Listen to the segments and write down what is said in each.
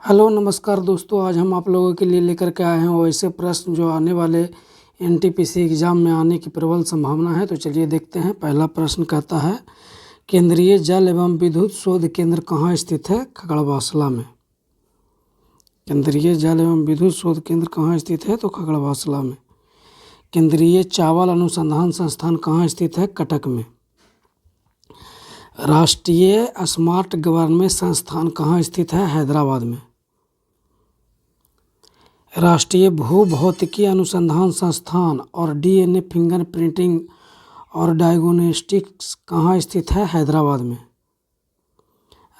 Hello नमस्कार दोस्तों, आज हम आप लोगों के लिए लेकर के आए हैं वैसे प्रश्न जो आने वाले एनटीपीसी एग्ज़ाम में आने की प्रबल संभावना है। तो चलिए देखते हैं। पहला प्रश्न कहता है, केंद्रीय जल एवं विद्युत शोध केंद्र कहाँ स्थित है? खगड़वासला में। केंद्रीय जल एवं विद्युत शोध केंद्र कहाँ स्थित है? तो खगड़वासला में। केंद्रीय चावल अनुसंधान संस्थान कहाँ स्थित है? कटक में। राष्ट्रीय स्मार्ट गवर्नमेंट संस्थान कहाँ स्थित है? हैदराबाद में। राष्ट्रीय भूभौतिकी अनुसंधान संस्थान और डीएनए फिंगर प्रिंटिंग और डायग्नोस्टिक्स कहाँ स्थित है? हैदराबाद में।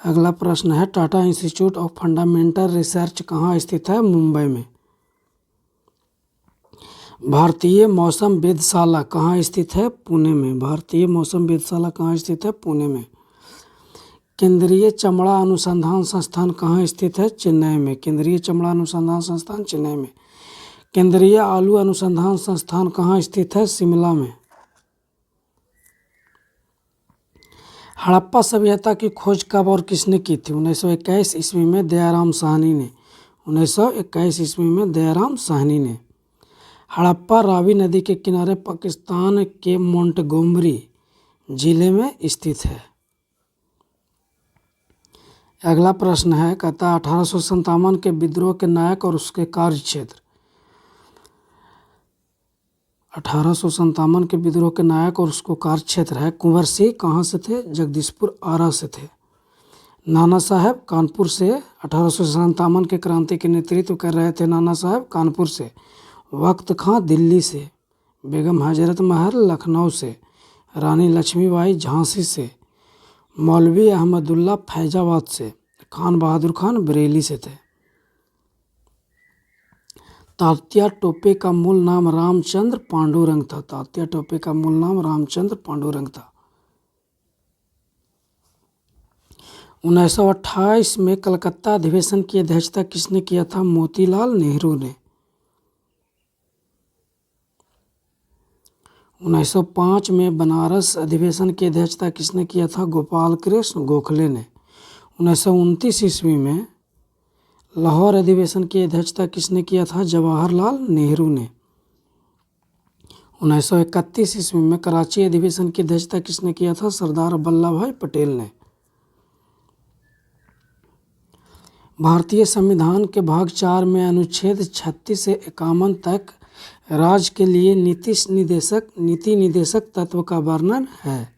अगला प्रश्न है, Tata institute of fundamental research कहाँ स्थित है? मुंबई में। भारतीय मौसम वेधशाला कहाँ स्थित है? पुणे में। भारतीय मौसम वेधशाला कहाँ स्थित है? पुणे में। केंद्रीय चमड़ा अनुसंधान संस्थान कहाँ स्थित है? चेन्नई में। केंद्रीय चमड़ा अनुसंधान संस्थान चेन्नई में। केंद्रीय आलू अनुसंधान संस्थान कहाँ स्थित है? शिमला में। हड़प्पा सभ्यता की खोज कब और किसने की थी? 1921 ईस्वी में दयाराम साहनी ने। 1921 ईस्वी में दयाराम साहनी ने। हड़प्पा रावी नदी के किनारे पाकिस्तान के मोंटगोमरी जिले में स्थित है। अगला प्रश्न है, कहता है 1857 के विद्रोह के नायक और उसके कार्यक्षेत्र। 1857 के विद्रोह के नायक और उसको कार्यक्षेत्र है। कुंवर सिंह कहाँ से थे? जगदीशपुर आरा से थे। नाना साहब कानपुर से 1857 के क्रांति के नेतृत्व कर रहे थे। नाना साहब कानपुर से। वक्त खां दिल्ली से। बेगम हजरत महल लखनऊ से। रानी लक्ष्मीबाई झांसी से। मौलवी अहमदुल्ला फैजाबाद से। खान बहादुर खान बरेली से थे। तात्या टोपे का मूल नाम रामचंद्र पांडुरंग था। तात्या टोपे का मूल नाम रामचंद्र पांडुरंग था। 1928 में कलकत्ता अधिवेशन की अध्यक्षता किसने किया था? मोतीलाल नेहरू ने। 1905 में बनारस अधिवेशन की अध्यक्षता किसने किया था? गोपाल कृष्ण गोखले ने। 1929 ईस्वी में लाहौर अधिवेशन की अध्यक्षता किसने किया था? जवाहरलाल नेहरू ने। 1931 ईस्वी में कराची अधिवेशन की अध्यक्षता किसने किया था? सरदार वल्लभ भाई पटेल ने। भारतीय संविधान के भाग 4 में अनुच्छेद 36 से 51 तक राज्य के लिए नीति निदेशक तत्व का वर्णन है।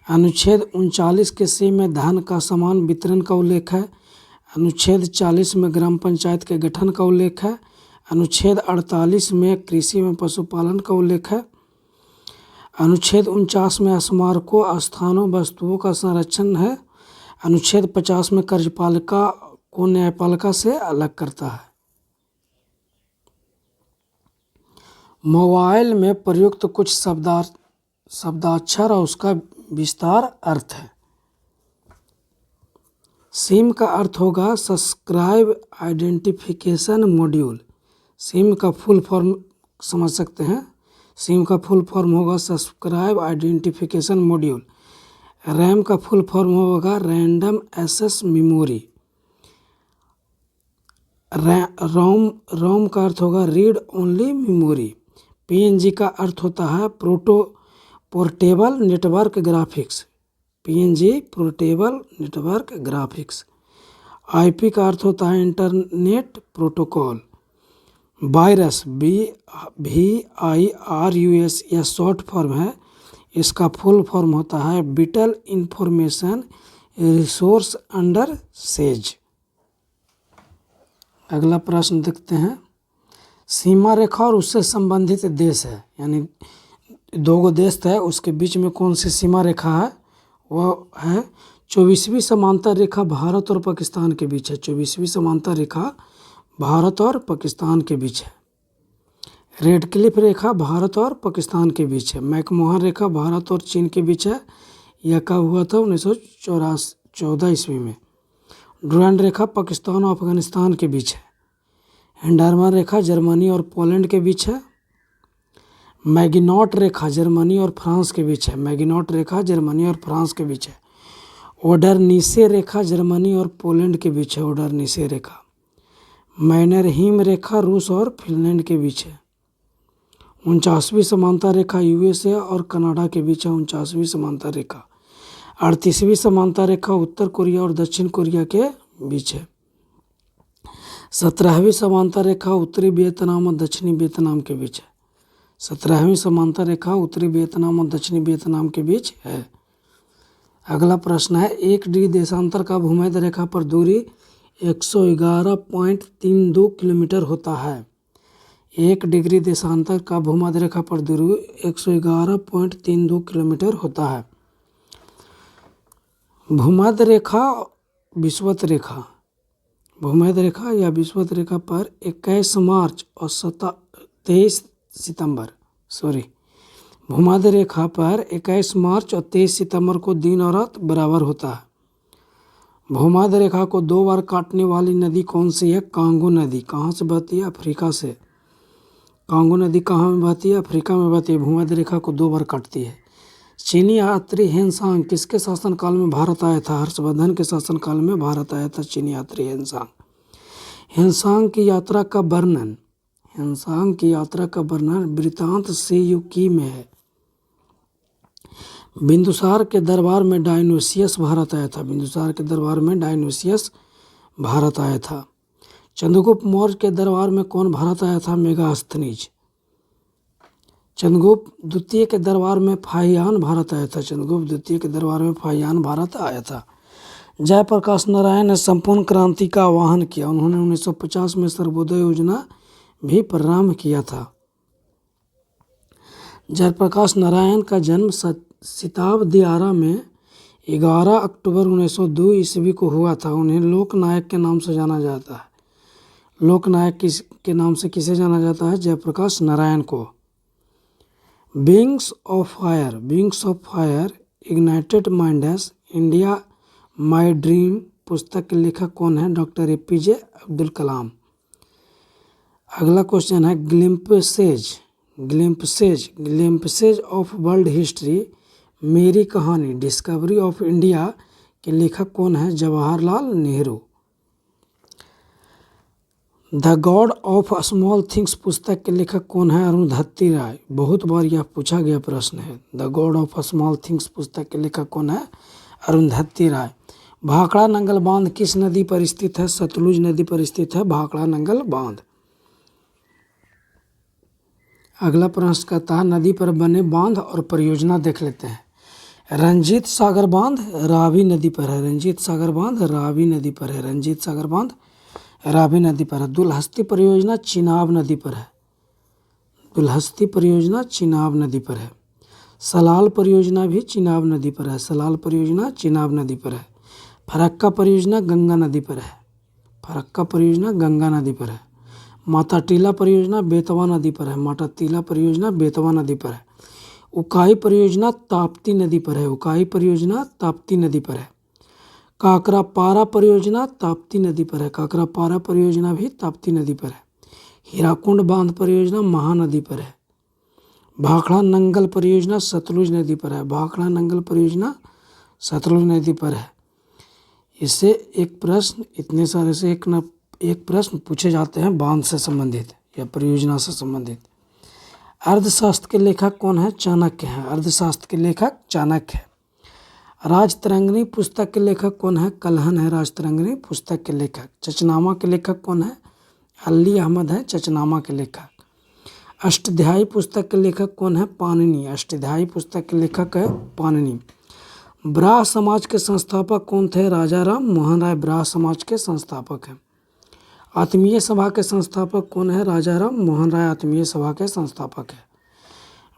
अनुच्छेद 39 के सी में धन का समान वितरण का उल्लेख है। अनुच्छेद 40 में ग्राम पंचायत के गठन का उल्लेख है। अनुच्छेद 48 में कृषि में पशुपालन का उल्लेख है। अनुच्छेद 49 में स्मारकों, स्थानों, वस्तुओं का संरक्षण है। अनुच्छेद 50 में कार्यपालिका को न्यायपालिका से अलग करता है। मोबाइल में प्रयुक्त कुछ शब्दाक्षर और उसका विस्तार अर्थ है। सिम का अर्थ होगा सब्सक्राइब आइडेंटिफिकेशन मॉड्यूल। सिम का फुल फॉर्म समझ सकते हैं। सिम का फुल फॉर्म होगा सब्सक्राइब आइडेंटिफिकेशन मॉड्यूल। रैम का फुल फॉर्म होगा रैंडम एक्सेस मेमोरी। रोम का अर्थ होगा रीड ओनली मेमोरी। पीएनजी का अर्थ होता है portable network graphics. PNG portable network graphics. IP का अर्थ होता है इंटरनेट प्रोटोकॉल। वायरस VIRUS यह शॉर्ट फॉर्म है। इसका फुल फॉर्म होता है whittle information resource under says. अगला प्रश्न देखते हैं। सीमा रेखा और उससे संबंधित देश है, यानी दो गो देश है, उसके बीच में कौन सी सीमा रेखा है? वह है 24वीं समांतर रेखा भारत और पाकिस्तान के बीच है। 24वीं समांतर रेखा भारत और पाकिस्तान के बीच है। रेड क्लिफ रेखा भारत और पाकिस्तान के बीच है। मैकमोहन रेखा भारत और चीन के बीच है। यह कब हुआ था? 1914 ईस्वी में। डुरांड रेखा पाकिस्तान और अफगानिस्तान के बीच है। हिंडरमन रेखा जर्मनी और पोलैंड के बीच है। मैगिनॉट रेखा जर्मनी और फ्रांस के बीच है। मैगिनॉट रेखा जर्मनी और फ्रांस के बीच है। ओडरनीसे रेखा जर्मनी और पोलैंड के बीच है। ओडरनीसे रेखा। मैनरहीम रेखा रूस और फिनलैंड के बीच है। 49वीं समानता रेखा यूएसए और कनाडा के बीच है। 49वीं समानता रेखा। 38वीं समानता रेखा उत्तर कोरिया और दक्षिण कोरिया के बीच है। 17वीं समानता रेखा उत्तरी वियतनाम और दक्षिणी वियतनाम के बीच है। 17वीं समानता रेखा उत्तरी वियतनाम और दक्षिणी वियतनाम के बीच है। अगला प्रश्न है 1 डिग्री देशांतर का भूमध्य रेखा पर दूरी 111.32 किलोमीटर होता है। 1 डिग्री देशांतर का भूमध्य रेखा पर दूरी 111.32 किलोमीटर होता है। भूमध्य रेखा विषुवत रेखा, भूमध्य रेखा या विषुवत रेखा पर 21 मार्च और 23 सितंबर भूमध्य रेखा पर 21 मार्च और 23 सितंबर को दिन और रात बराबर होता है। भूमध्य रेखा को 2 बार काटने वाली नदी कौन सी है? कांगो नदी। कहाँ से बहती है? अफ्रीका से। कांगो नदी कहाँ में बहती है? अफ्रीका में बहती है। भूमध्य रेखा को 2 बार काटती है। चीनी यात्री हेनसांग किसके शासनकाल में भारत आया था? हर्षवर्धन के शासनकाल में भारत आया था चीनी यात्री हेनसांग। हेनसांग की यात्रा का वर्णन, हेनसांग की यात्रा का वर्णन वृत्तांत सेयुकी में है। बिंदुसार के दरबार में डायनोसियस भारत आया था। बिंदुसार के दरबार में डायनोसियस भारत आया था। चंद्रगुप्त मौर्य के दरबार में कौन भारत आया था? मेगास्थनीज। चंद्रगुप्त द्वितीय के दरबार में फाहियान भारत आया था। चंद्रगुप्त द्वितीय के दरबार में फाहियान भारत आया था। जयप्रकाश नारायण ने संपूर्ण क्रांति का आह्वान किया। उन्होंने 1950 में सर्वोदय योजना भी प्रारंभ किया था। जयप्रकाश नारायण का जन्म सिताब दियारा में 11 अक्टूबर 1902 ईस्वी को हुआ था। उन्हें लोकनायक के नाम से जाना जाता है। लोकनायक के नाम से किसे जाना जाता है? जयप्रकाश नारायण को। Wings of fire, wings of fire ignited minds India my dream पुस्तक के लेखक कौन है? Doctor APJ Abdul Kalam. अगला क्वेश्चन है glimpses, glimpses, glimpses of world history मेरी कहानी डिस्कवरी ऑफ इंडिया के लेखक कौन है? Jawaharlal Nehru. The God of small things पुस्तक के लेखक कौन है? अरुंधति राय। बहुत बार यह पूछा गया प्रश्न है। The God of small things पुस्तक के लेखक कौन है? अरुंधति राय। भाखड़ा नंगल बांध किस नदी पर स्थित है? सतलुज नदी पर स्थित है भाखड़ा नंगल बांध। अगला प्रश्न कहता है नदी पर बने बांध और परियोजना देख लेते हैं। रंजीत सागर बांध रावी नदी पर है। रंजीत सागर बांध रावी नदी पर है। रंजीत सागर बांध रावी नदी पर है। दुलहस्ती परियोजना चिनाब नदी पर है। दुलहस्ती परियोजना चिनाब नदी पर है। सलाल परियोजना भी चिनाब नदी पर है। सलाल परियोजना चिनाब नदी पर है। फरक्का परियोजना गंगा नदी पर है। फरक्का परियोजना गंगा नदी पर है। माता टीला परियोजना बेतवा नदी पर है। माता टीला परियोजना बेतवा नदी पर है। उकाई परियोजना ताप्ती नदी पर है। उकाई परियोजना ताप्ती नदी पर है। काकरापारा परियोजना ताप्ती नदी पर है। काकरापारा परियोजना भी ताप्ती नदी पर है। हीराकुंड बांध परियोजना महानदी पर है। भाखड़ा नंगल परियोजना सतलुज नदी पर है। भाखड़ा नंगल परियोजना सतलुज नदी पर है। इससे एक प्रश्न, इतने सारे से एक प्रश्न पूछे जाते हैं बांध से संबंधित या परियोजना से संबंधित। अर्थशास्त्र के लेखक कौन है? चाणक्य हैं। अर्थशास्त्र के लेखक चाणक्य है। राजतरंगिणी पुस्तक के लेखक कौन है? कल्हण है राजतरंगिणी पुस्तक के लेखक। चचनामा के लेखक कौन है? अली अहमद है चचनामा के लेखक। अष्टाध्यायी पुस्तक के लेखक कौन है? पाणिनि। अष्टाध्यायी पुस्तक के लेखक है पाणिनि। ब्राह्म समाज के संस्थापक कौन थे? राजा राम मोहन राय ब्राह्म समाज के संस्थापक हैं। आत्मीय सभा के संस्थापक कौन है? राजा राम मोहन राय आत्मीय सभा के संस्थापक है।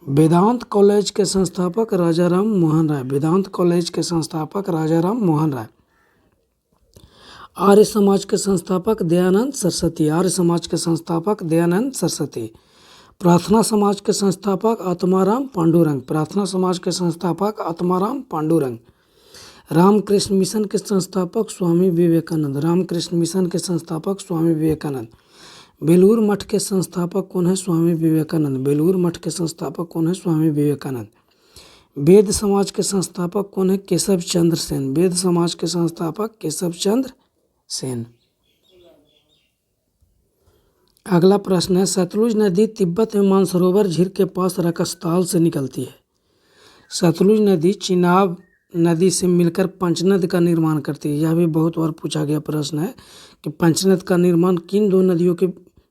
वेदांत कॉलेज के संस्थापक राजा राम मोहन राय। वेदांत कॉलेज के संस्थापक राजा राम मोहन राय। आर्य समाज के संस्थापक दयानंद सरस्वती। आर्य समाज के संस्थापक दयानंद सरस्वती। प्रार्थना समाज के संस्थापक आत्माराम पांडुरंग। प्रार्थना समाज के संस्थापक आत्माराम पांडुरंग। रामकृष्ण मिशन के संस्थापक स्वामी विवेकानंद। रामकृष्ण मिशन के संस्थापक स्वामी विवेकानंद। बेलूर मठ के संस्थापक कौन है? स्वामी विवेकानंद। बेलूर मठ के संस्थापक कौन है? स्वामी विवेकानंद। वेद समाज के संस्थापक कौन है? केशव चंद्र सेन। वेद समाज के संस्थापक केशव चंद्र सेन। अगला प्रश्न है, सतलुज नदी तिब्बत में मानसरोवर झील के पास रकसताल से निकलती है। सतलुज नदी चिनाब नदी से मिलकर पंचनद का निर्माण करती है। यह भी बहुत बार पूछा गया प्रश्न है कि पंचनद का निर्माण किन दो नदियों के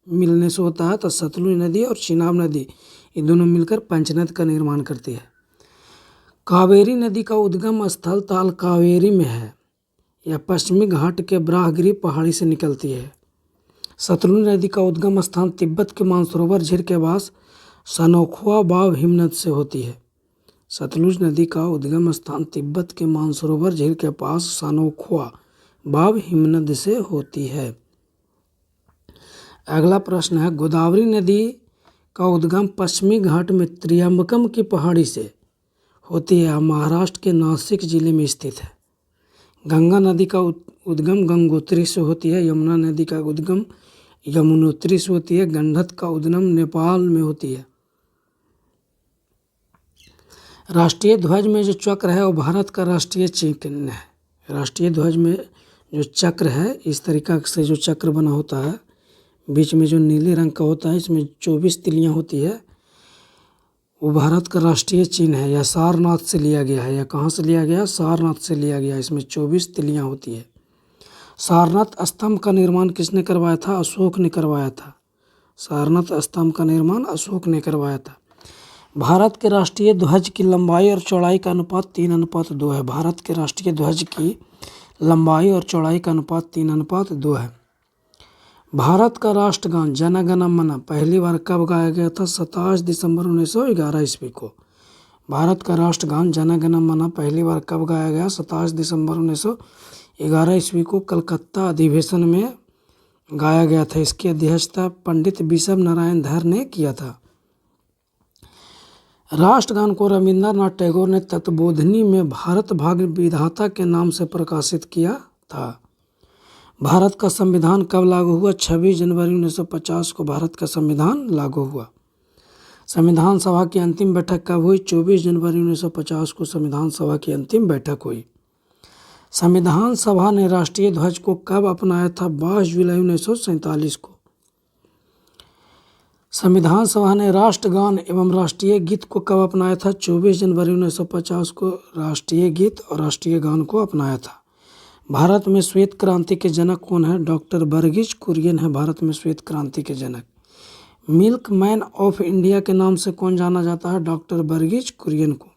मिलने से होता है? तो सतलुज नदी और चिनाब नदी, ये दोनों मिलकर पंचनद का निर्माण करती है। कावेरी नदी का उद्गम स्थल ताल कावेरी में है। यह पश्चिमी घाट के ब्राहगिरी पहाड़ी से निकलती है। सतलुज नदी का उद्गम स्थान तिब्बत के मानसरोवर झील के पास सनोखवा बाव हिमनद से होती है। सतलुज नदी का उद्गम स्थान तिब्बत के मानसरोवर झील के पास सनोखवा बाव हिमनद से होती है। अगला प्रश्न है, गोदावरी नदी का उद्गम पश्चिमी घाट में त्रियंबकम की पहाड़ी से होती है। महाराष्ट्र के नासिक जिले में स्थित है। गंगा नदी का उद्गम गंगोत्री से होती है। यमुना नदी का उद्गम यमुनोत्री से होती है। गंडक का उद्गम नेपाल में होती है। राष्ट्रीय ध्वज में जो चक्र है वो भारत का राष्ट्रीय चिन्ह है। राष्ट्रीय ध्वज में जो चक्र है, इस तरीका से जो चक्र बना होता है, बीच में जो नीले रंग का होता है, इसमें 24 तिलियां होती है, वो भारत का राष्ट्रीय चिन्ह है। यह सारनाथ से लिया गया है। यह कहाँ से लिया गया? सारनाथ से लिया गया। इसमें 24 तिलियां होती है। सारनाथ स्तंभ का निर्माण किसने करवाया था? अशोक ने करवाया था। सारनाथ स्तंभ का निर्माण अशोक ने करवाया था। भारत के राष्ट्रीय ध्वज की लंबाई और चौड़ाई का अनुपात 3:2 है। भारत के राष्ट्रीय ध्वज की लंबाई और चौड़ाई का अनुपात 3:2 है। भारत का राष्ट्रगान जन गण मन पहली बार कब गाया गया था? 27 दिसंबर 1911 ईस्वी को। भारत का राष्ट्रगान जन गण मन पहली बार कब गाया गया? 27 दिसंबर 1911 ईस्वी को कलकत्ता अधिवेशन में गाया गया था। इसकी अध्यक्षता पंडित विश्व नारायण धर ने किया था। राष्ट्रगान को रविंद्रनाथ टैगोर ने तत्वबोधिनी में भारत भाग्य विधाता के नाम से प्रकाशित किया था। भारत का संविधान कब लागू हुआ? 26 जनवरी 1950 को भारत का संविधान लागू हुआ। संविधान सभा की अंतिम बैठक कब हुई? 24 जनवरी 1950 को संविधान सभा की अंतिम बैठक हुई। संविधान सभा ने राष्ट्रीय ध्वज को कब अपनाया था? 22 जुलाई 1947 को। संविधान सभा ने राष्ट्रगान एवं राष्ट्रीय गीत को कब अपनाया था? 24 जनवरी 1950 को राष्ट्रीय गीत और राष्ट्रीय गान को अपनाया था। भारत में श्वेत क्रांति के जनक कौन है? डॉक्टर वर्गीज कुरियन है भारत में श्वेत क्रांति के जनक। मिल्क मैन ऑफ इंडिया के नाम से कौन जाना जाता है? डॉक्टर वर्गीज कुरियन को।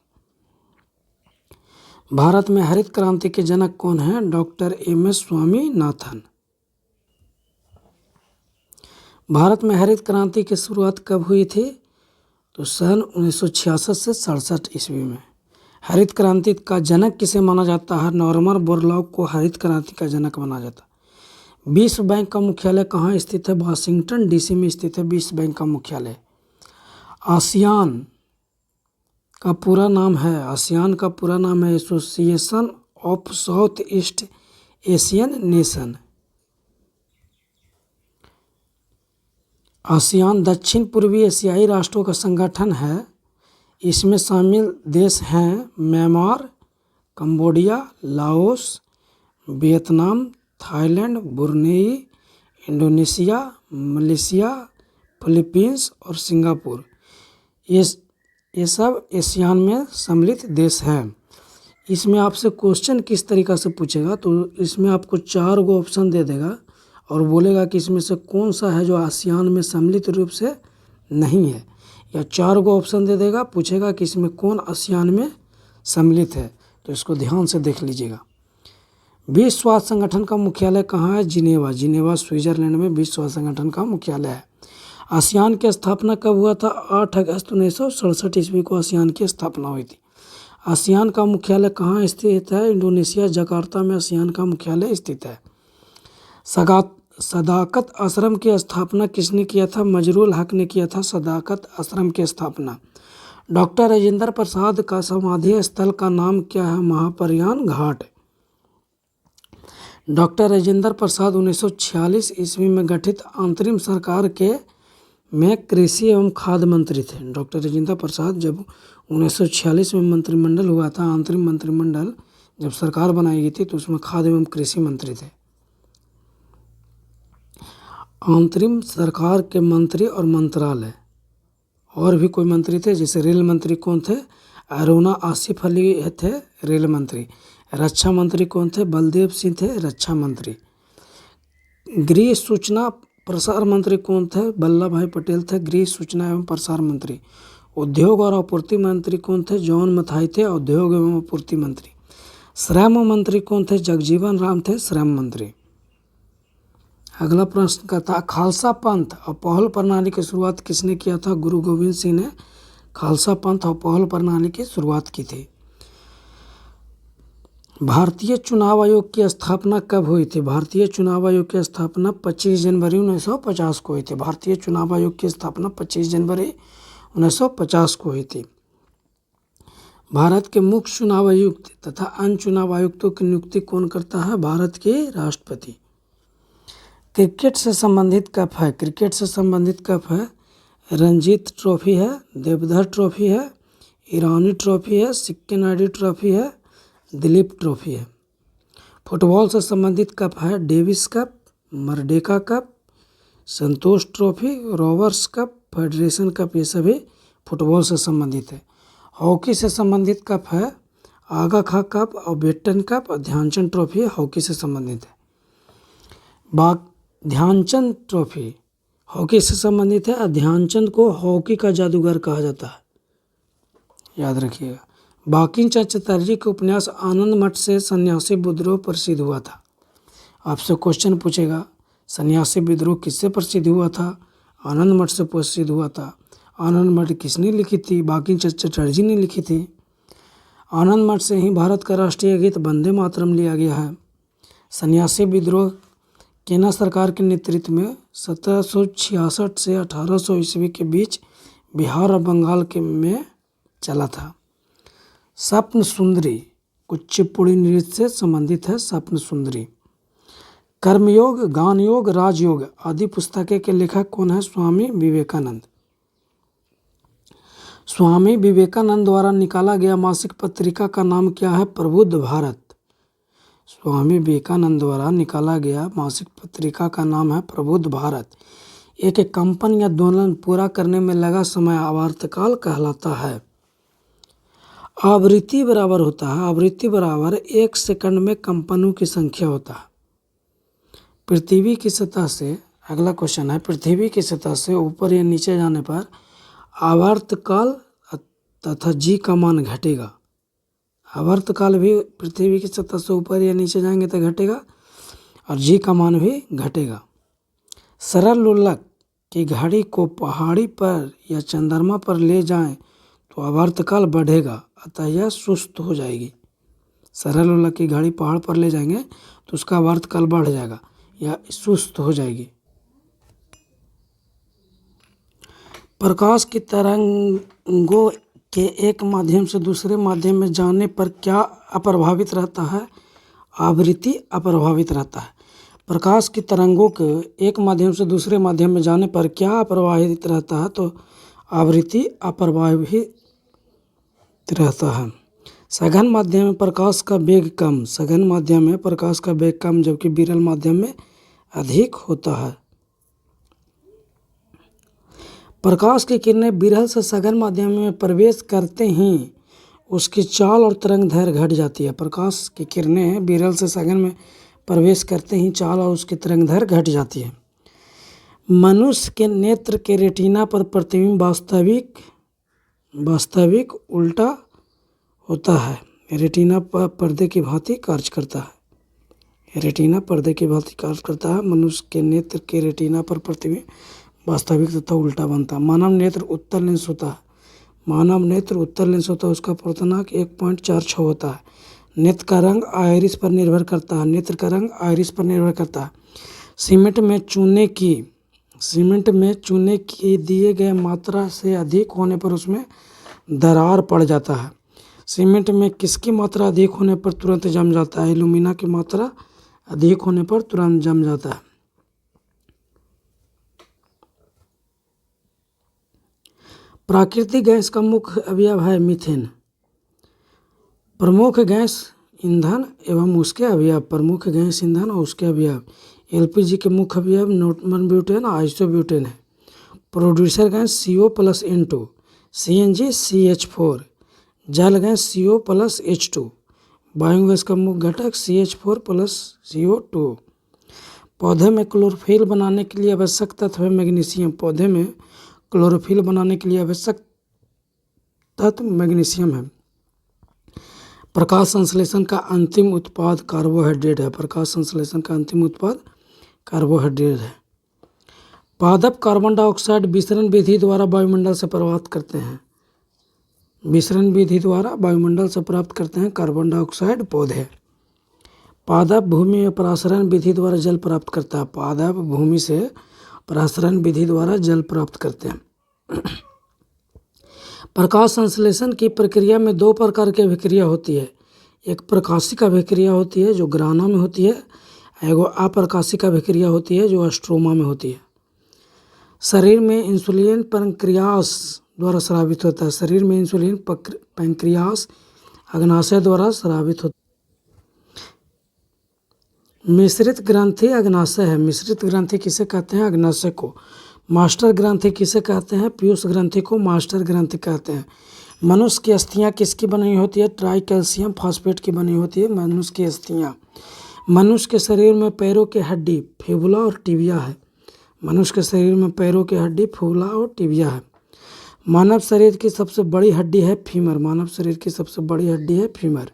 भारत में हरित क्रांति के जनक कौन है? Doctor MS. स्वामीनाथन। भारत में हरित क्रांति की शुरुआत कब हुई थी? तो सन 1966 से 67 ईस्वी में। हरित क्रांति का जनक किसे माना जाता है? नॉर्मन बोरलॉग को हरित क्रांति का जनक माना जाता है। विश्व बैंक का मुख्यालय कहाँ स्थित है? वाशिंगटन डीसी में स्थित है विश्व बैंक का मुख्यालय। आसियान का पूरा नाम है, आसियान का पूरा नाम है association of south east Asian nation. ASEAN दक्षिण पूर्वी एशियाई राष्ट्रों का संगठन है। इसमें शामिल देश हैं Myanmar, Cambodia, Laos, Vietnam, Thailand, Brunei, Indonesia, Malaysia, Philippines और सिंगापुर। ये सब एशियान में सम्मिलित देश हैं। इसमें आपसे क्वेश्चन किस तरीक़ा से पूछेगा? तो इसमें आपको 4 गो ऑप्शन दे देगा और बोलेगा कि इसमें से कौन सा है जो आसियान में सम्मिलित रूप से नहीं है, या 4 गो ऑप्शन दे देगा, पूछेगा कि इसमें कौन आसियान में सम्मिलित है। तो इसको ध्यान से देख लीजिएगा। विश्व स्वास्थ्य संगठन का मुख्यालय कहाँ है? जिनेवा। जिनेवा स्विट्जरलैंड में विश्व स्वास्थ्य संगठन का मुख्यालय है। आसियान की स्थापना कब हुआ था? 8 अगस्त 1967 ईस्वी को आसियान की स्थापना हुई थी। आसियान का मुख्यालय कहाँ स्थित है? इंडोनेशिया जकार्ता में आसियान का मुख्यालय स्थित है। सदाकत आश्रम की स्थापना किसने किया था? मजरूल हक ने किया था सदाकत आश्रम की स्थापना। डॉक्टर राजेंद्र प्रसाद का समाधि स्थल का नाम क्या है? महाप्रयाण घाट। डॉक्टर राजेंद्र प्रसाद 1946 ईस्वी में गठित अंतरिम सरकार के में कृषि एवं खाद्य मंत्री थे। डॉक्टर राजेंद्र प्रसाद जब 1946 में मंत्रिमंडल हुआ था, अंतरिम मंत्रिमंडल जब सरकार बनाई गई थी तो उसमें खाद्य एवं कृषि मंत्री थे। अंतरिम सरकार के मंत्री और मंत्रालय और भी कोई मंत्री थे, जैसे रेल मंत्री कौन थे? अरुणा आसिफ अली थे रेल मंत्री। रक्षा मंत्री कौन थे? बलदेव सिंह थे रक्षा मंत्री। गृह सूचना प्रसार मंत्री कौन थे? वल्लभ भाई पटेल थे गृह सूचना एवं प्रसार मंत्री। उद्योग और आपूर्ति मंत्री कौन थे? जॉन मथाई थे उद्योग एवं आपूर्ति मंत्री। श्रम मंत्री कौन थे? जगजीवन राम थे श्रम मंत्री। अगला प्रश्न का था खालसा पंथ और पहल प्रणाली की शुरुआत किसने किया था? गुरु गोविंद सिंह ने खालसा पंथ और पहल प्रणाली की शुरुआत की थी। भारतीय चुनाव आयोग की स्थापना कब हुई थी? भारतीय चुनाव आयोग की स्थापना 25 जनवरी 1950 को हुई थी। भारतीय चुनाव आयोग की स्थापना 25 जनवरी 1950 को हुई थी। भारत के मुख्य चुनाव आयुक्त तथा अन्य चुनाव आयुक्तों की नियुक्ति कौन करता है? भारत के राष्ट्रपति। क्रिकेट से संबंधित कप है? क्रिकेट से संबंधित कप है रणजीत ट्रॉफी है, देवधर ट्रॉफी है, ईरानी ट्रॉफी है, सिक्के नायडू ट्रॉफी है, दिलीप ट्रॉफी है। फुटबॉल से संबंधित कप है Davis Cup, Merdeka Cup, Santosh Trophy, Rovers Cup, Federation Cup. ये सभी फुटबॉल से संबंधित है। हॉकी से संबंधित कप है आगा खां कप और बेटन कप और ध्यानचंद ट्रॉफी हॉकी से संबंधित है। ध्यानचंद ट्रॉफी हॉकी से संबंधित है और ध्यानचंद को हॉकी का जादूगर कहा जाता है, याद रखिएगा। बंकिम चंद्र चटर्जी के उपन्यास आनंद मठ से सन्यासी विद्रोह प्रसिद्ध हुआ था। आपसे क्वेश्चन पूछेगा सन्यासी विद्रोह किससे प्रसिद्ध हुआ था? आनंद मठ से प्रसिद्ध हुआ था। आनंद मठ किसने लिखी थी? बंकिम चंद्र चटर्जी ने लिखी थी। आनंद मठ से ही भारत का राष्ट्रीय गीत वंदे मातरम लिया गया है। सन्यासी विद्रोह केना सरकार के नेतृत्व में 1766 से 1800 ईस्वी के बीच बिहार और बंगाल के में चला था। स्वप्न सुंदरी कुचिपुड़ी नृत्य से संबंधित है। स्वप्न सुंदरी। कर्मयोग, गान योग, राजयोग आदि पुस्तकें के लेखक कौन है? स्वामी विवेकानंद। स्वामी विवेकानंद द्वारा निकाला गया मासिक पत्रिका का नाम क्या है? प्रबुद्ध भारत। स्वामी विवेकानंद द्वारा निकाला गया मासिक पत्रिका का नाम है प्रबुद्ध भारत। एक कंपन या दोलन पूरा करने में लगा समय आवर्तकाल कहलाता है। आवृत्ति बराबर होता है, आवृत्ति बराबर 1 सेकंड में कंपनों की संख्या होता है। पृथ्वी की सतह से, अगला क्वेश्चन है, पृथ्वी की सतह से ऊपर या नीचे जाने पर आवर्तकाल तथा जी का मान घटेगा। आवर्तकाल भी पृथ्वी की सतह से ऊपर या नीचे जाएंगे तो घटेगा और जी का मान भी घटेगा। सरल लोलक की घड़ी को पहाड़ी पर या चंद्रमा पर ले जाएं तो आवर्तकाल बढ़ेगा, अतः यह सुस्त हो जाएगी। सरल लोलक की घड़ी पहाड़ पर ले जाएंगे तो उसका आवर्तकाल बढ़ जाएगा या सुस्त हो जाएगी। प्रकाश की तरंगों के एक माध्यम से दूसरे माध्यम में जाने पर क्या अप्रभावित रहता है? आवृत्ति अप्रभावित रहता है। प्रकाश की तरंगों के एक माध्यम से दूसरे माध्यम में जाने पर क्या अप्रभावित रहता है? तो आवृत्ति अप्रभावित रहता है। सघन माध्यम में प्रकाश का वेग कम, सघन माध्यम में प्रकाश का वेग कम जबकि विरल माध्यम में अधिक होता है। प्रकाश की किरणें विरल से सघन माध्यम में प्रवेश करते ही उसकी चाल और तरंग दैर्घ्य घट जाती है। प्रकाश की किरणें विरल से सघन में प्रवेश करते ही चाल और उसकी तरंग दैर्घ्य घट जाती है। मनुष्य के नेत्र के रेटिना पर प्रतिबिंब वास्तविक उल्टा होता है। रेटिना पर्दे की भांति कार्य करता है। रेटिना पर्दे की भांति कार्य करता है। मनुष्य के नेत्र के रेटिना पर प्रतिबिंब वास्तविक तथा उल्टा बनता है। मानव नेत्र उत्तल लेंस होता है। मानव नेत्र उत्तल लेंस होता है, उसका पूर्णांक 1.46 होता है। नेत्र का रंग आयरिस पर निर्भर करता है। नेत्र का रंग आयरिस पर निर्भर करता है। सीमेंट में चूने की दिए गए मात्रा से अधिक होने पर उसमें दरार पड़ जाता है। सीमेंट में किसकी मात्रा अधिक होने पर तुरंत जम जाता है? एल्यूमिना की मात्रा अधिक होने पर तुरंत जम जाता है। प्राकृतिक गैस का मुख्य अवयव है मीथेन। प्रमुख गैस ईंधन एवं उसके अवयव। प्रमुख गैस ईंधन और उसके अवयव। एलपीजी के मुख्य अवयव नॉर्मन ब्यूटेन और आइसोब्यूटेन है। Producer gas CO+N2, CNG CH4, जल गैस CO+H2, वायु गैस का मुख्य घटक CH4+CO2। पौधे में क्लोरोफिल बनाने के लिए आवश्यक तत्व है मैग्नीशियम। पौधे में क्लोरोफिल बनाने के लिए आवश्यक तत्व मैग्नीशियम है। प्रकाश संश्लेषण का अंतिम उत्पाद कार्बोहाइड्रेट है। प्रकाश संश्लेषण का अंतिम उत्पाद कार्बोहाइड्रेट है। पादप कार्बन डाइऑक्साइड विसरण विधि द्वारा वायुमंडल से प्राप्त करते हैं। विसरण विधि द्वारा वायुमंडल से प्राप्त करते हैं कार्बन डाइऑक्साइड पौधे। पादप भूमि में परासरण विधि द्वारा जल प्राप्त करता है। पादप भूमि से परासरण विधि द्वारा जल प्राप्त करते हैं। प्रकाश संश्लेषण की प्रक्रिया में दो प्रकार की अभिक्रिया होती है। एक प्रकाशिक अभिक्रिया होती है जो ग्राना में होती है, एगो अप्रकाशिक अभिक्रिया होती है जो स्ट्रोमा में होती है। शरीर में इंसुलिन पैंक्रियास द्वारा स्रावित होता है। शरीर में इंसुलिन पैंक्रियास अग्नाशय द्वारा स्रावित होता है। मिश्रित ग्रंथि अग्नाशय है। मिश्रित ग्रंथि किसे कहते हैं? अग्नाशय को। मास्टर ग्रंथि किसे कहते हैं? पीयूष ग्रंथि को मास्टर ग्रंथि कहते हैं। मनुष्य की अस्थियां किसकी बनी होती है? ट्राई कैल्शियम फॉस्फेट की बनी होती है मनुष्य की अस्थियां। मनुष्य के शरीर में पैरों की हड्डी फिबुला और टिबिया है। मनुष्य के शरीर में पैरों की हड्डी फिबुला और टिबिया है। मानव शरीर की सबसे बड़ी हड्डी है फीमर। मानव शरीर की सबसे बड़ी हड्डी है फीमर।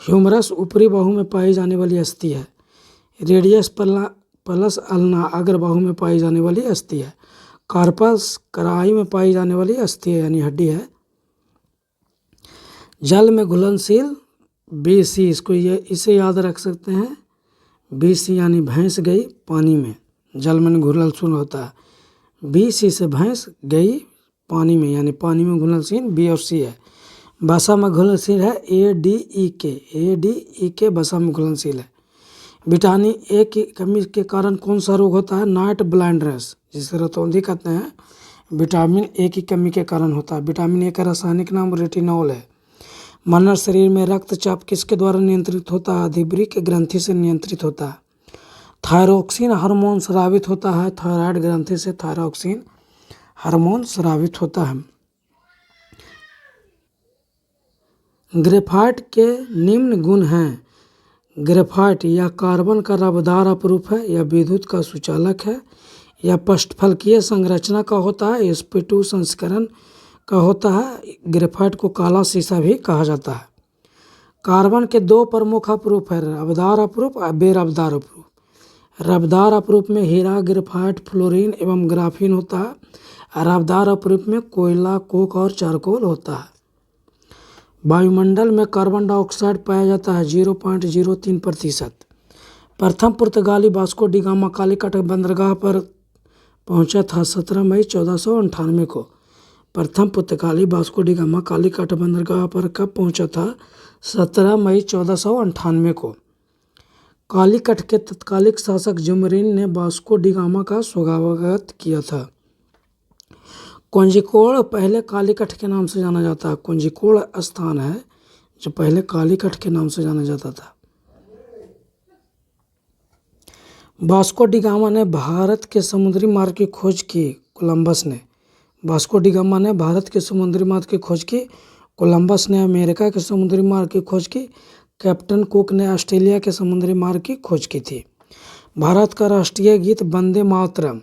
ह्यूमरस ऊपरी बाहु में पाई जाने वाली अस्थि है। रेडियस प्लस अल्ना अग्र बाहु में पाई जाने वाली अस्थि है। कार्पस कराई में पाई जाने वाली अस्थि है यानी हड्डी है। जल में घुलनशील BC, इसे याद रख सकते हैं। BC यानी भैंस गई पानी में, जल में घुलनशील होता है। BC से भैंस गई पानी में यानी पानी में घुलनशील B और C है। वसा में घुलनशील है ADEK वसा में घुलनशील है। विटामिन ए की कमी के कारण कौन सा रोग होता है? नाइट ब्लाइंडनेस, जिसे रतौंधी कहते हैं, विटामिन ए की कमी के कारण होता है। विटामिन ए का रासायनिक नाम रेटिनॉल है। मानव शरीर में रक्तचाप किसके द्वारा नियंत्रित होता है? अधिवृक्क ग्रंथि से नियंत्रित होता है। थायरोक्सिन हार्मोन स्रावित होता है। थायराइड ग्रंथि से थायरोक्सिन हार्मोन स्रावित होता है। ग्रेफाइट के निम्न गुण हैं। ग्रेफाइट या कार्बन का रबदार अपरूप है, या विद्युत का सुचालक है, या पष्ठफलकीय संरचना का होता है, sp2 संस्करण का होता है। ग्रेफाइट को काला शीशा भी कहा जाता है। कार्बन के दो प्रमुख अपरूप है, रबदार अपरूप और बेरबदार अपरूप। रबदार अपरूप में हीरा, ग्रेफाइट, फ्लोरीन एवं ग्राफीन होता है। रबदार अपरूप में कोयला, कोक और चारकोल होता है। वायुमंडल में कार्बन डाइऑक्साइड पाया जाता है 0.03%। प्रथम पुर्तगाली वास्को डी गामा कालीकट बंदरगाह पर पहुंचा था 17 मई 1498 को। प्रथम पुर्तगाली वास्को डी गामा कालीकट बंदरगाह पर कब पहुंचा था? 17 मई 1498 को। कालीकट के तत्कालिक शासक जुमरीन ने वास्को डी गामा का स्वागत किया था। कोंजिकोड पहले कालीकट के नाम से जाना जाता है। कोंजिकोड स्थान है जो पहले कालीकट के नाम से जाना जाता था। वास्को डी गामा ने भारत के समुद्री मार्ग की खोज की। कोलंबस ने। वास्को डी गामा ने भारत के समुद्री मार्ग की खोज की। कोलंबस ने अमेरिका के समुद्री मार्ग की खोज की। कैप्टन कुक ने ऑस्ट्रेलिया के समुद्री मार्ग की खोज की थी। भारत का राष्ट्रीय गीत वंदे मातरम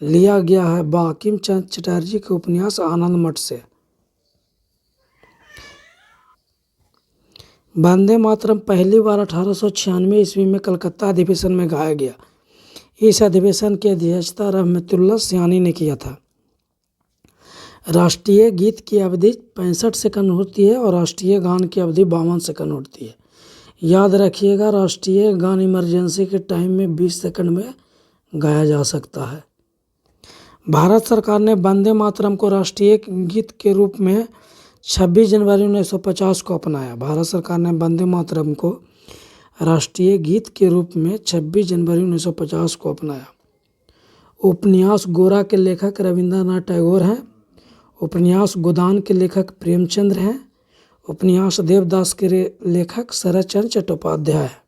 लिया गया है बंकिम चंद्र चटर्जी के उपन्यास आनंद मठ से। वंदे मातरम पहली बार 1896 ईस्वी में कलकत्ता अधिवेशन में गाया गया। इस अधिवेशन की अध्यक्षता रहमतुल्लाह सयानी ने किया था। राष्ट्रीय गीत की अवधि 65 सेकंड होती है और राष्ट्रीय गान की अवधि 52 सेकंड होती है। याद रखिएगा, राष्ट्रीय गान इमरजेंसी के टाइम में 20 सेकंड में गाया जा सकता है। भारत सरकार ने वंदे मातरम को राष्ट्रीय गीत के रूप में 26 जनवरी 1950 को अपनाया। भारत सरकार ने वंदे मातरम को राष्ट्रीय गीत के रूप में 26 जनवरी 1950 को अपनाया। उपन्यास गोरा के लेखक रविंद्रनाथ टैगोर हैं। उपन्यास गोदान के लेखक प्रेमचंद्र हैं। उपन्यास देवदास के लेखक शरतचंद्र चट्टोपाध्याय हैं।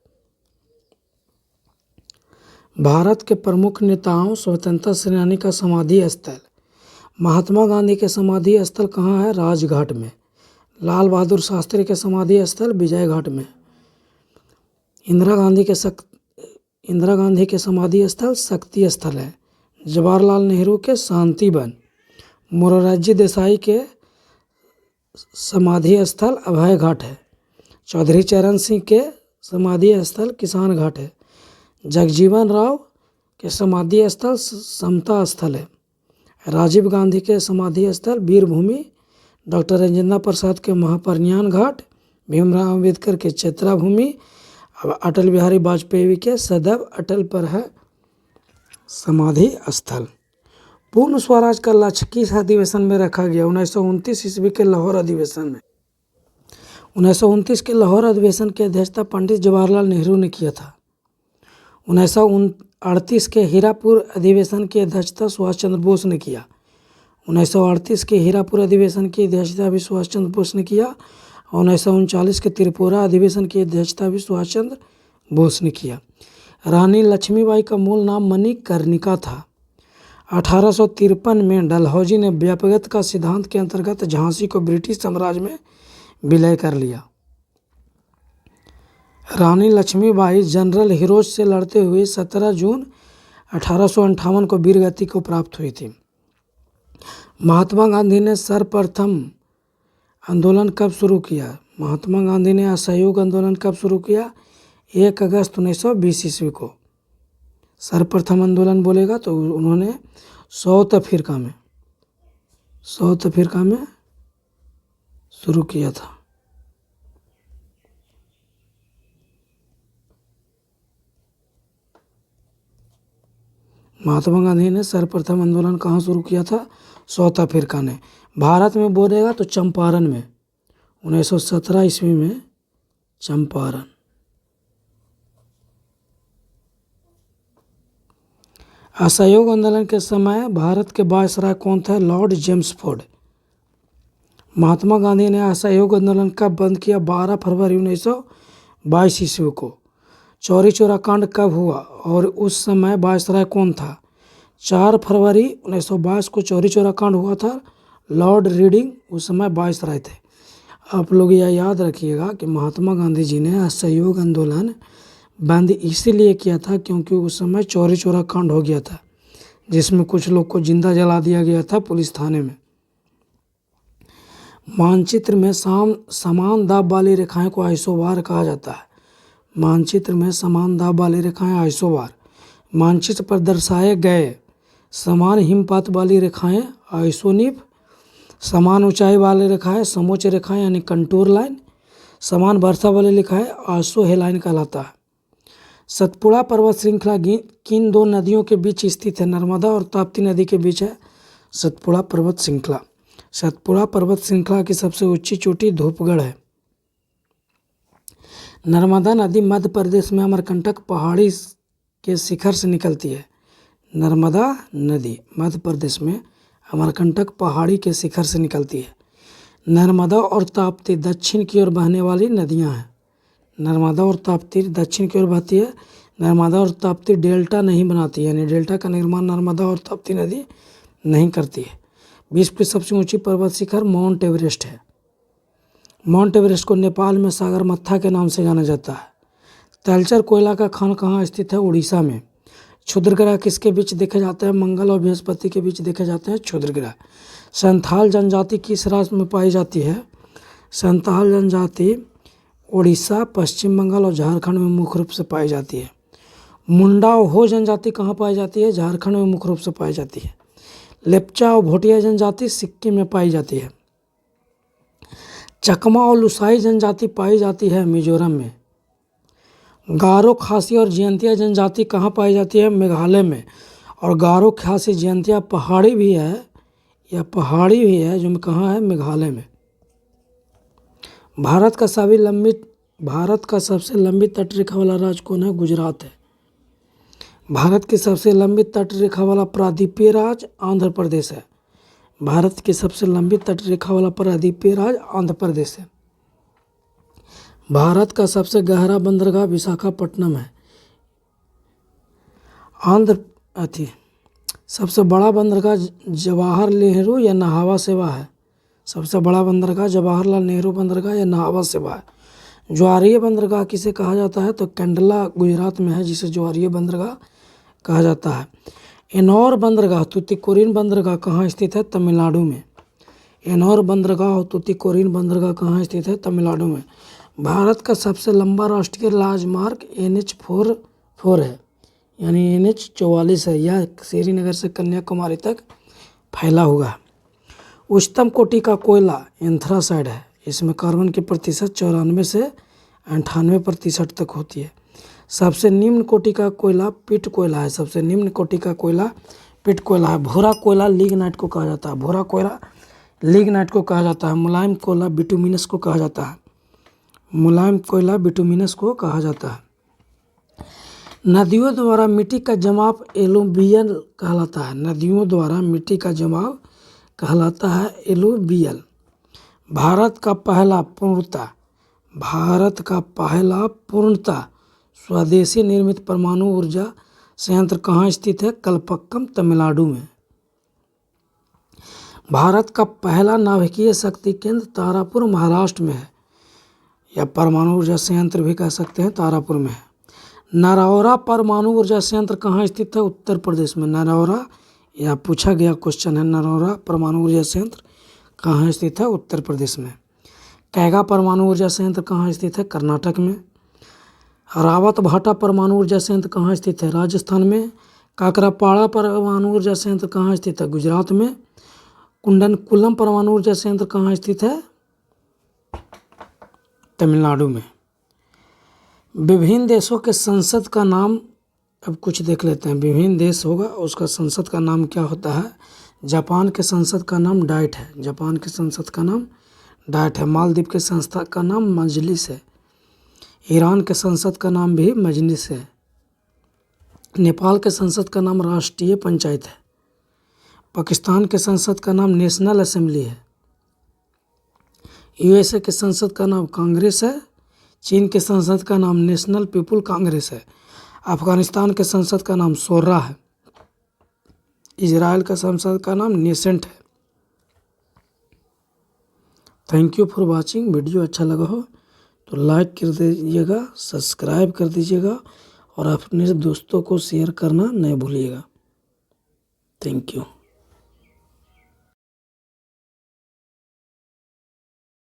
भारत के प्रमुख नेताओं स्वतंत्रता सेनानी का समाधि स्थल। महात्मा गांधी के समाधि स्थल कहाँ है? राजघाट में। लाल बहादुर शास्त्री के समाधि स्थल विजय घाट में। इंदिरा गांधी के समाधि स्थल शक्ति स्थल है। जवाहरलाल नेहरू के शांति वन। मोरारजी देसाई के समाधि स्थल अभय घाट है। चौधरी चरण सिंह के समाधि स्थल किसान घाट है। जगजीवन राव के समाधि स्थल समता स्थल है। राजीव गांधी के समाधि स्थल वीरभूमि। डॉक्टर राजेंद्र प्रसाद के महापरिनिर्वाण घाट। भीमराव अम्बेडकर के चैत्रा भूमि। अब अटल बिहारी वाजपेयी के सदैव अटल पर है समाधि स्थल। पूर्ण स्वराज का लक्ष्य किस अधिवेशन में रखा गया? 1929 ईस्वी के लाहौर अधिवेशन में। 1929 के लाहौर अधिवेशन की अध्यक्षता पंडित जवाहरलाल नेहरू ने किया था। 1938 के हीरापुर अधिवेशन की अध्यक्षता सुभाष चंद्र बोस ने किया। 1938 के हीरापुर अधिवेशन की अध्यक्षता भी सुभाष चंद्र बोस ने किया। 1939 के त्रिपुरा अधिवेशन की अध्यक्षता भी सुभाष चंद्र बोस ने किया। रानी लक्ष्मीबाई का मूल नाम मणिकर्णिका था। 1853 में डलहौजी ने व्यापकता का सिद्धांत के अंतर्गत झांसी को ब्रिटिश साम्राज्य में विलय कर लिया। रानी लक्ष्मीबाई जनरल हिरोज से लड़ते हुए 17 जून 1858 को वीरगति को प्राप्त हुई थी। महात्मा गांधी ने सर्वप्रथम आंदोलन कब शुरू किया? महात्मा गांधी ने असहयोग आंदोलन कब शुरू किया? 1 अगस्त 1920 ईस्वी को। सर्वप्रथम आंदोलन बोलेगा तो उन्होंने साउथ अफ्रीका में शुरू किया था। महात्मा गांधी ने सर्वप्रथम आंदोलन कहाँ शुरू किया था? साउथ अफ्रीका ने। भारत में बोलेगा तो चंपारण में, 1917 ईस्वी में चंपारण। असहयोग आंदोलन के समय भारत के वायसराय कौन थे? Lord Jamesford. महात्मा गांधी ने असहयोग आंदोलन कब बंद किया? 12 फरवरी 1922 ईस्वी को। चौरी चौरा कांड कब हुआ और उस समय वायसराय कौन था? 4 फरवरी 1922 को चौरी चौरा कांड हुआ था। लॉर्ड रीडिंग उस समय वायसराय थे। आप लोग यह याद रखिएगा कि महात्मा गांधी जी ने असहयोग आंदोलन बंद इसीलिए किया था क्योंकि उस समय चौरी चौरा कांड हो गया था, जिसमें कुछ लोग को जिंदा जला दिया गया था पुलिस थाने में। मानचित्र में समान दाब वाली रेखाएं को आइसोबार कहा जाता है। मानचित्र में समान दाब वाली रेखाएं आइसोबार। मानचित्र पर दर्शाए गए समान हिमपात वाली रेखाएं आइसोनिब। समान ऊंचाई वाली रेखाएं समोच्च रेखाएं यानी कंटूर लाइन। समान वर्षा वाली रेखाएं आइसोहेलाइन कहलाता है। सतपुड़ा पर्वत श्रृंखला किन 2 नदियों के बीच स्थित है? नर्मदा और ताप्ती नदी के बीच है सतपुड़ा पर्वत श्रृंखला। सतपुड़ा पर्वत श्रृंखला की सबसे ऊंची चोटी धूपगढ़ है। नर्मदा नदी मध्य प्रदेश में अमरकंटक पहाड़ी के शिखर से निकलती है। नर्मदा नदी मध्य प्रदेश में अमरकंटक पहाड़ी के शिखर से निकलती है। नर्मदा और ताप्ती दक्षिण की ओर बहने वाली नदियां हैं। नर्मदा और ताप्ती दक्षिण की ओर बहती है। नर्मदा और ताप्ती डेल्टा नहीं बनाती, यानी डेल्टा का निर्माण नर्मदा और ताप्ती नदी नहीं करती है। विश्व की सबसे ऊंची पर्वत शिखर माउंट एवरेस्ट है। माउंट एवरेस्ट को नेपाल में सागरमत्था के नाम से जाना जाता है। तलचर कोयला का खान कहाँ स्थित है? उड़ीसा में। क्षुद्र ग्रह किसके बीच देखे जाते हैं? मंगल और बृहस्पति के बीच देखे जाते हैं क्षुद्र ग्रह। संथाल जनजाति किस राज्य में पाई जाती है? संथाल जनजाति उड़ीसा, पश्चिम बंगाल और झारखंड में मुख्य रूप से पाई जाती है। मुंडा और हो जनजाति कहाँ पाई जाती है? झारखंड में मुख्य रूप से पाई जाती है। लेप्चा और भोटिया जनजाति सिक्किम में पाई जाती है। चकमा और लुसाई जनजाति पाई जाती है मिजोरम में। गारो, खासी और जयंतिया जनजाति कहाँ पाई जाती है? मेघालय में। और गारो, खासी, जयंतिया पहाड़ी भी है, यह पहाड़ी भी है जो कहाँ है? मेघालय में। भारत का सबसे लंबी तटरेखा वाला राज्य कौन है? गुजरात है। भारत की सबसे लंबी तटरेखा वाला प्रायद्वीपीय राज्य आंध्र प्रदेश है। भारत की सबसे लंबी तट रेखा वाला प्रायद्वीपीय राज्य आंध्र प्रदेश है। भारत का सबसे गहरा बंदरगाह विशाखापट्टनम है। आंध्र अथी सबसे बड़ा बंदरगाह जवाहर नेहरू या नाहवा सेवा है। सबसे बड़ा बंदरगाह जवाहरलाल नेहरू बंदरगाह या नाहवा सेवा है। ज्वारीय बंदरगाह किसे कहा जाता है? तो कंडला गुजरात में है, जिसे ज्वारीय बंदरगाह कहा जाता है। एनौर बंदरगाह तूतीकोरिन बंदरगाह कहाँ स्थित है? तमिलनाडु में। एनौर बंदरगाह और तूतीकोरिन बंदरगाह कहाँ स्थित है? तमिलनाडु में। भारत का सबसे लंबा राष्ट्रीय राजमार्ग NH-44 है, यानी NH-44 है। यह श्रीनगर से कन्याकुमारी तक फैला हुआ है। उच्चतम कोटि का कोयला एंथ्रासाइड है। इसमें कार्बन की प्रतिशत 94 से 98% तक होती है। सबसे निम्न कोटि का कोयला पिट कोयला है। सबसे निम्न कोटि का कोयला पिट कोयला है। भूरा कोयला लिग्नाइट को कहा जाता है। भूरा कोयला लिग्नाइट को कहा जाता है। मुलायम कोयला बिटुमिनस को कहा जाता है। मुलायम कोयला बिटुमिनस को कहा जाता है। नदियों द्वारा मिट्टी का जमाव एलुवियल कहलाता है। नदियों द्वारा मिट्टी का जमाव कहलाता है एलुवियल। भारत का पूर्णतः स्वदेशी निर्मित परमाणु ऊर्जा संयंत्र कहाँ स्थित है? कलपक्कम तमिलनाडु में। भारत का पहला नाभिकीय शक्ति केंद्र तारापुर महाराष्ट्र में है, या परमाणु ऊर्जा संयंत्र भी कह सकते हैं, तारापुर में है। नरौरा परमाणु ऊर्जा संयंत्र कहाँ स्थित है? उत्तर प्रदेश में। नरौरा, यह पूछा गया क्वेश्चन है, नरौरा परमाणु ऊर्जा संयंत्र कहाँ स्थित है? उत्तर प्रदेश में। कैगा परमाणु ऊर्जा संयंत्र कहाँ स्थित है? कर्नाटक में। रावत भाटा परमाणु ऊर्जा संयंत्र कहाँ स्थित है? राजस्थान में। काकरापाड़ा परमाणु ऊर्जा संयंत्र कहाँ स्थित है? गुजरात में। कुंडनकुलम परमाणु ऊर्जा संयंत्र कहाँ स्थित है? तमिलनाडु में। विभिन्न देशों के संसद का नाम अब कुछ देख लेते हैं। विभिन्न देश होगा, उसका संसद का नाम क्या होता है? जापान के संसद का नाम डाइट है। जापान के संसद का नाम डाइट है। मालदीव के संसद का नाम मजलिस है। ईरान के संसद का नाम भी मजलिस है। नेपाल के संसद का नाम राष्ट्रीय पंचायत है। पाकिस्तान के संसद का नाम नेशनल असेंबली है। USA के संसद का नाम कांग्रेस है। चीन के संसद का नाम नेशनल पीपुल कांग्रेस है। अफगानिस्तान के संसद का नाम शोरा है। इजराइल का संसद का नाम नेसेंट है। Thank you for watching. Video अच्छा लगा हो तो लाइक कर दीजिएगा, सब्सक्राइब कर दीजिएगा और अपने दोस्तों को शेयर करना नहीं भूलिएगा। Thank you.